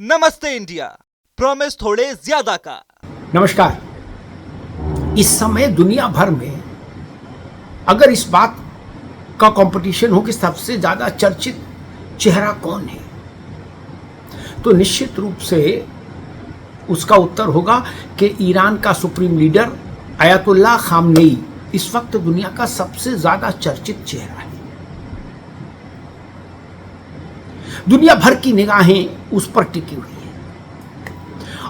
नमस्ते India, promise थोड़े ज्यादा का। नमस्कार। इस समय दुनिया भर में अगर इस बात का कंपटीशन हो कि सबसे ज्यादा चर्चित चेहरा कौन है, तो निश्चित रूप से उसका उत्तर होगा कि ईरान का सुप्रीम लीडर अयातुल्लाह खामनेई इस वक्त दुनिया का सबसे ज्यादा चर्चित चेहरा है। दुनिया भर की निगाहें उस पर टिकी हुई हैं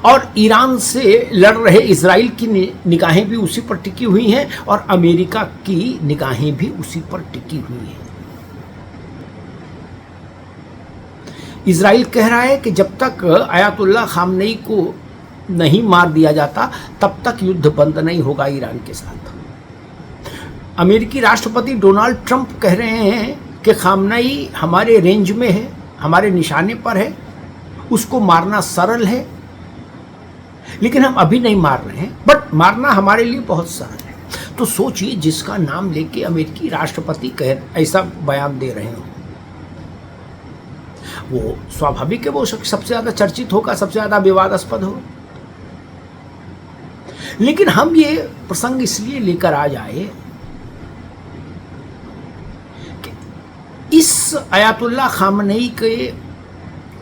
और ईरान से लड़ रहे इजराइल की निगाहें भी उसी पर टिकी हुई हैं और अमेरिका की निगाहें भी उसी पर टिकी हुई हैं। इजराइल कह रहा है कि जब तक अयातुल्लाह खामनेई को नहीं मार दिया जाता तब तक युद्ध बंद नहीं होगा ईरान के साथ। अमेरिकी राष्ट्रपति डोनाल्ड ट्रंप कह रहे हैं कि खामनेई हमारे रेंज में है, हमारे निशाने पर है, उसको मारना सरल है, लेकिन हम अभी नहीं मार रहे हैं, बट मारना हमारे लिए बहुत सरल है। तो सोचिए, जिसका नाम लेके अमेरिकी राष्ट्रपति ऐसा बयान दे रहे हो, वो स्वाभाविक है वो सबसे ज्यादा चर्चित होगा, सबसे ज्यादा विवादास्पद होगा। लेकिन हम ये प्रसंग इसलिए लेकर आ जाए कि इस अयातुल्लाह खामनेई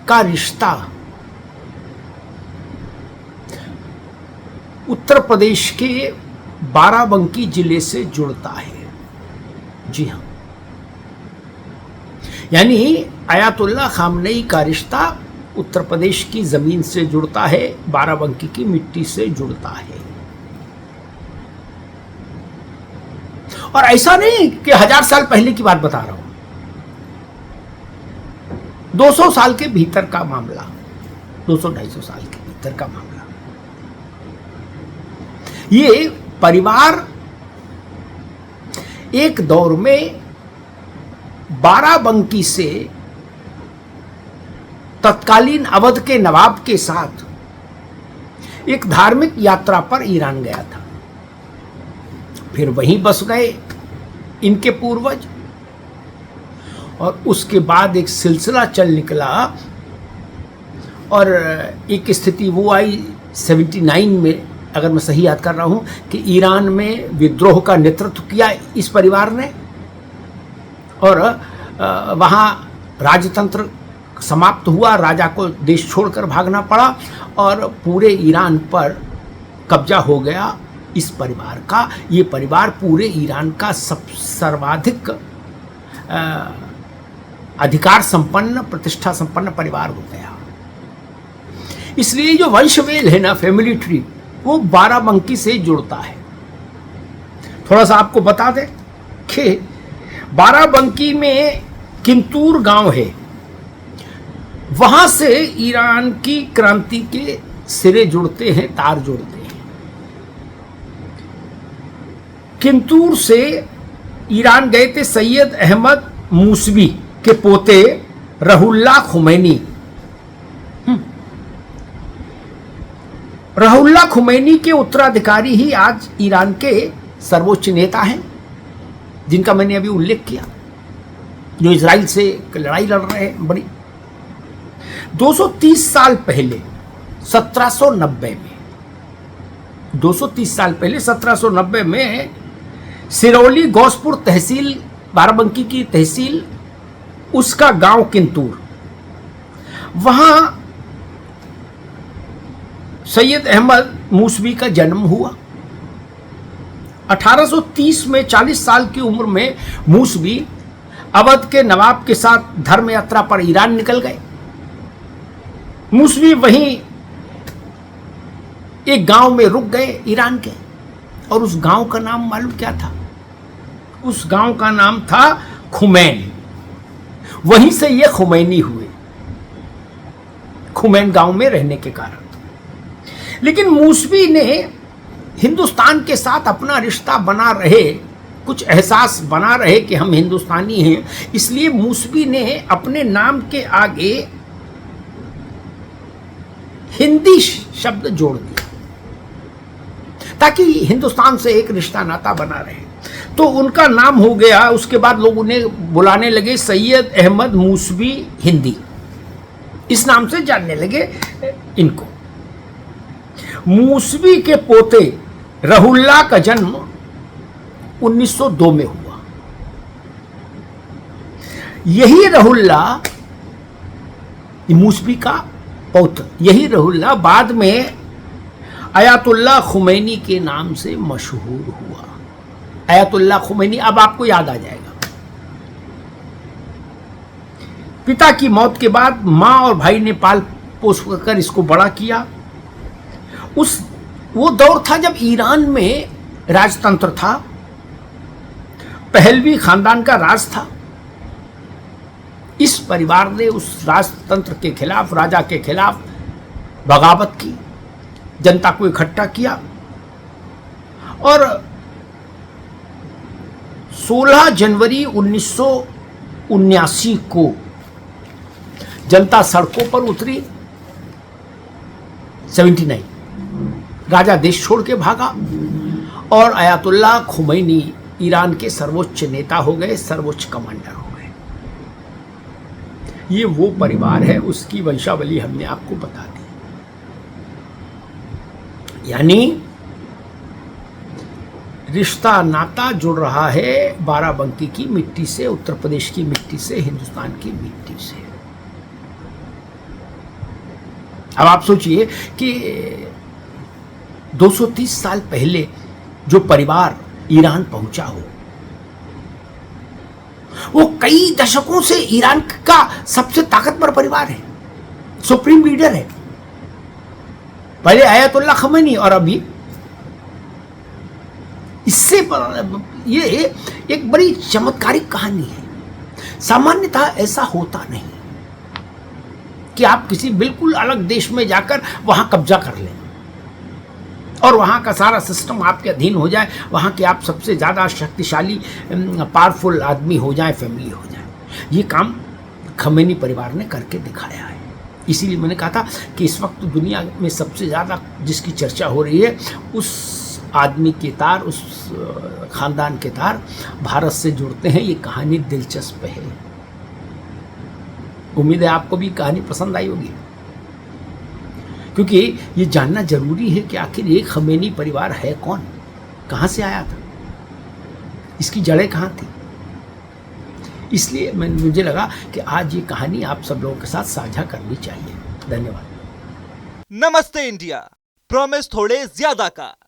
का रिश्ता उत्तर प्रदेश के बाराबंकी जिले से जुड़ता है। जी हाँ, यानी अयातुल्लाह खामनेई का रिश्ता उत्तर प्रदेश की जमीन से जुड़ता है, बाराबंकी की मिट्टी से जुड़ता है। और ऐसा नहीं कि 1000 साल पहले की बात बता रहा हूं, 200 साल के भीतर का मामला, 200-250 साल के भीतर का मामला। ये परिवार एक दौर में बाराबंकी से तत्कालीन अवध के नवाब के साथ एक धार्मिक यात्रा पर ईरान गया था। फिर वहीं बस गए इनके पूर्वज, और उसके बाद एक सिलसिला चल निकला और एक स्थिति वो आई 79 में, अगर मैं सही याद कर रहा हूं, कि ईरान में विद्रोह का नेतृत्व किया इस परिवार ने और वहां राजतंत्र समाप्त हुआ, राजा को देश छोड़कर भागना पड़ा और पूरे ईरान पर कब्जा हो गया इस परिवार का। ये परिवार पूरे ईरान का सर्वाधिक अधिकार संपन्न, प्रतिष्ठा संपन्न परिवार हो गया। इसलिए जो वंशवेल है ना, फैमिली ट्री, वो बाराबंकी से जुड़ता है। थोड़ा सा आपको बता दें कि बाराबंकी में किंतूर गांव है, वहां से ईरान की क्रांति के सिरे जुड़ते हैं, तार जुड़ते हैं। किंतूर से ईरान गए थे सैयद अहमद मूसवी के पोते रुहुल्लाह खुमैनी। रुहुल्लाह खुमैनी के उत्तराधिकारी ही आज ईरान के सर्वोच्च नेता हैं, जिनका मैंने अभी उल्लेख किया, जो इजराइल से लड़ाई लड़ रहे हैं बड़ी। 230 साल पहले 1790 में, 230 साल पहले 1790 में सिरौली गौसपुर तहसील, बाराबंकी की तहसील, उसका गांव किंतूर, वहां सैयद अहमद मूसवी का जन्म हुआ। 1830 में 40 साल की उम्र में मूसवी अवध के नवाब के साथ धर्म यात्रा पर ईरान निकल गए। मूसवी वहीं एक गांव में रुक गए ईरान के, और उस गांव का नाम मालूम क्या था? उस गांव का नाम था खुमैन। वहीं से ये खुमैनी हुए, खुमैन गांव में रहने के कारण। लेकिन मूसवी ने हिंदुस्तान के साथ अपना रिश्ता बना रहे, कुछ एहसास बना रहे कि हम हिंदुस्तानी हैं, इसलिए मूसवी ने अपने नाम के आगे हिंदी शब्द जोड़ दिया ताकि हिंदुस्तान से एक रिश्ता नाता बना रहे। तो उनका नाम हो गया, उसके बाद लोग उन्हें बुलाने लगे सैयद अहमद मूसवी हिंदी। इस नाम से जानने लगे इनको। मूसवी के पोते रहुल्ला का जन्म 1902 में हुआ। यही रहुल्ला, मूसवी का पौत्र, यही रहुल्ला बाद में अयातुल्ला खुमैनी के नाम से मशहूर हुआ। अयातुल्ला खुमैनी अब आपको याद आ जाएगा। पिता की मौत के बाद मां और भाई ने पाल पोस कर इसको बड़ा किया। वो दौर था जब ईरान में राजतंत्र था, पहलवी खानदान का राज था। इस परिवार ने उस राजतंत्र के खिलाफ, राजा के खिलाफ बगावत की, जनता को इकट्ठा किया और 16 जनवरी 1979 को जनता सड़कों पर उतरी। 79 राजा देश छोड़ के भागा और अयातुल्ला खुमैनी ईरान के सर्वोच्च नेता हो गए, सर्वोच्च कमांडर हो गए। ये वो परिवार है, उसकी वंशावली हमने आपको बता दी। यानी रिश्ता नाता जुड़ रहा है बाराबंकी की मिट्टी से, उत्तर प्रदेश की मिट्टी से, हिंदुस्तान की मिट्टी से। अब आप सोचिए कि 230 साल पहले जो परिवार ईरान पहुंचा हो, वो कई दशकों से ईरान का सबसे ताकतवर परिवार है, सुप्रीम लीडर है। पहले अयातुल्ला खमैनी और अभी इससे ये एक बड़ी चमत्कारिक कहानी है। सामान्यतः ऐसा होता नहीं कि आप किसी बिल्कुल अलग देश में जाकर वहां कब्जा कर लें और वहां का सारा सिस्टम आपके अधीन हो जाए, वहां के आप सबसे ज्यादा शक्तिशाली पावरफुल आदमी हो जाए, फैमिली हो जाए। ये काम खमैनी परिवार ने करके दिखाया है। इसीलिए मैंने कहा था कि इस वक्त दुनिया में सबसे ज़्यादा जिसकी चर्चा हो रही है, उस आदमी के तार, उस खानदान के तार भारत से जुड़ते हैं। ये कहानी दिलचस्प है। उम्मीद है आपको भी कहानी पसंद आई होगी, क्योंकि ये जानना जरूरी है कि आखिर ये खमैनी परिवार है कौन, कहाँ से आया था, इसकी जड़ें कहाँ थी। इसलिए मुझे लगा कि आज ये कहानी आप सब लोगों के साथ साझा करनी चाहिए। धन्यवाद। नमस्ते इंडिया, प्रॉमिस थोड़े ज्यादा का।